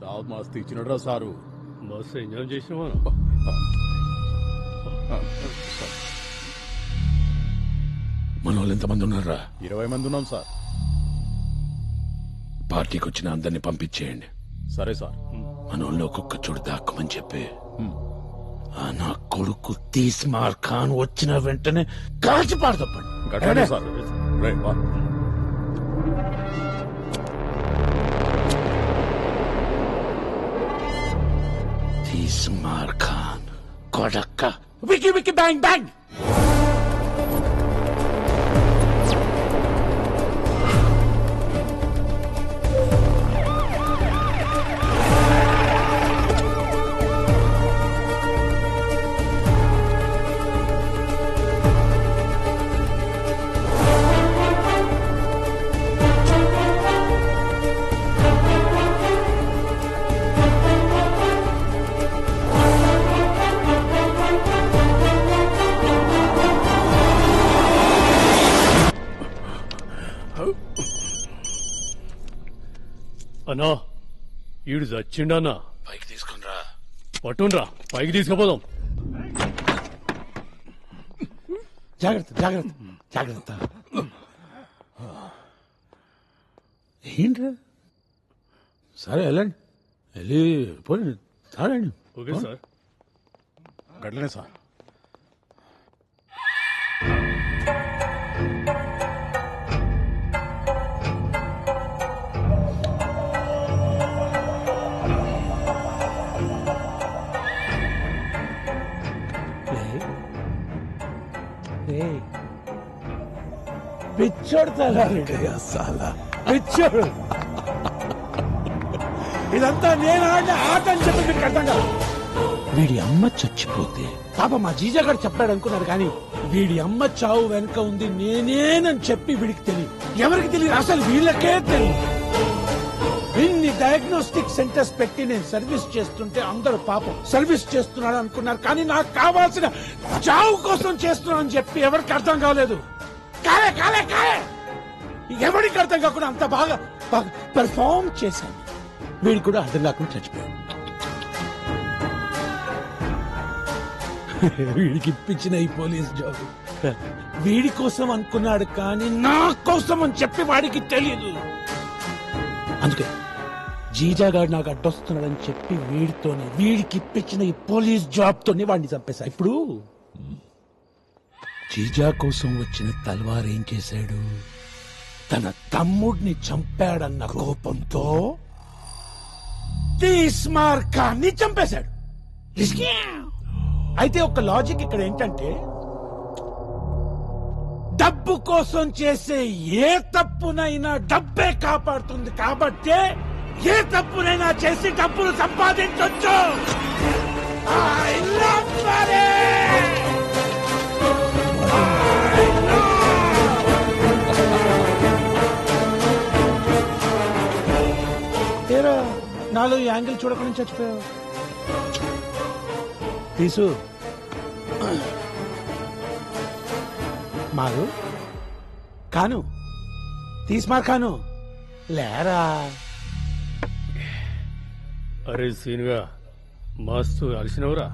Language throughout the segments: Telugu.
దావత్ మస్తు ఇచ్చినట్రా సారు. మస్తు ఎంజాయ్ చేసినావా? మన వాళ్ళు ఎంతమంది ఉన్నారా? 20 మంది ఉన్నాం సార్. పార్టీకి వచ్చిన అందరినీ పంపించేయండి. సరే సార్. మన వాళ్ళు ఒక్కొక్క చోటు దాక్కమని చెప్పి నా కొడుకు తీస్మార్ ఖాన్ వచ్చిన వెంటనే కాల్చి పాడతప్పండి. గట్లనే సార్. తీస్మార్ ఖాన్ కొడక్క వికి వికి బ్యాంగ్ బ్యాంగ్. అన్నా ఈడు చచ్చిండన్నా. పైకి తీసుకునిరా. పట్టుండ్రా, పైకి తీసుకుపోదాం. జాగ్రత్త జాగ్రత్త జాగ్రత్త. ఏంట్రా? సరే వెళ్ళండి, వెళ్ళి పోనీ తాగండి. Okay sir. గట్లనే సార్. పిచ్చోడు తయారయ్యా సాలా, పిచ్చోడు. ఇదంతా నేను ఆడిన ఆట అని చెప్పి మీకు అర్థం కాదు. వీడి అమ్మ చచ్చిపోతే పాప మా జీజా గారు చెప్పాడు అనుకున్నారు, కానీ వీడి అమ్మ చావు వెనుక ఉంది నేనేనని చెప్పి వీడికి తెలియదు. ఎవరికి తెలియదు? అసలు వీళ్ళకే తెలియదు. ఇన్ని డయాగ్నోస్టిక్ సెంటర్స్ పెట్టి నేను సర్వీస్ చేస్తుంటే అందరూ పాపం సర్వీస్ చేస్తున్నాడు అనుకున్నారు, కానీ నాకు కావాల్సిన చావు కోసం చేస్తున్నానని చెప్పి ఎవరికి అర్థం కాలేదు. కాలే కాలే కాలే ఎవరికి అర్థం కాకుండా అంత బాగా పెర్ఫార్మ్ చేశాను. వీడి కూడా అర్థం కాకుండా చచ్చిపోయాడు. వీడికి ఇప్పించిన ఈ పోలీస్ జాబ్ వీడి కోసం అనుకున్నాడు, కానీ నా కోసం అని చెప్పి వాడికి తెలియదు. అందుకే జీజా గారు నాకు అడ్డొస్తున్నాడని చెప్పి వీడికి ఇప్పించిన ఈ పోలీస్ జాబ్ తోనే వాడిని చంపేశా. ఇప్పుడు జీజా కోసం వచ్చిన తల్వార్ ఏం చేశాడు? తన తమ్ముడిని చంపాడన్న కోపంతో తీస్మార్ ఖాన్ని చంపేశాడు. అయితే ఒక లాజిక్ ఇక్కడ ఏంటంటే, డబ్బు కోసం చేసే ఏ తప్పునైనా డబ్బే కాపాడుతుంది, కాబట్టే ఏ తప్పునైనా చేసి డబ్బులు సంపాదించొచ్చు. నాలో ఈ యాంగిల్ చూడకుండా చచ్చిపోయావు. తీసు మారు కాను తీస్మార్ ఖాను లేరా. అరే సీనుగా మస్తు అలసినవురా.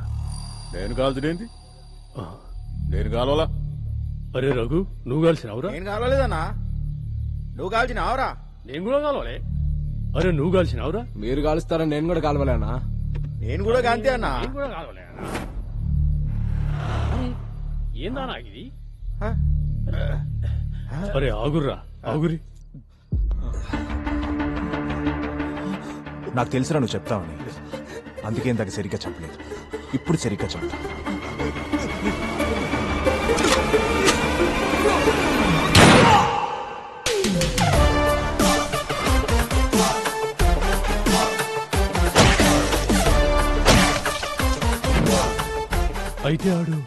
నేను కాల్చుడేంటి? నేను కావాలా? అరే రఘు, నువ్వు కాల్చినవురా? నేను కావాలేదన్నా. నువ్వు కాల్చినావురా? నేను కూడా కాలవలే. అరే నువ్వు కాల్చినవురా? మీరు కాలుస్తారని నేను కూడా కాలవలేనా? నేను కూడా కాంతే అన్నా. నేను కూడా కాలవలే. ఏందా నాకు ఇది? అరే ఆగుర్రా, ఆగురి. నాకు తెలుసురా నువ్వు చెప్తావని, అందుకే ఇందాక సరిగ్గా చెప్పలేదు. ఇప్పుడు సరిగ్గా చెప్తా. అయితే ఆడు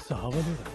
సావలేదా?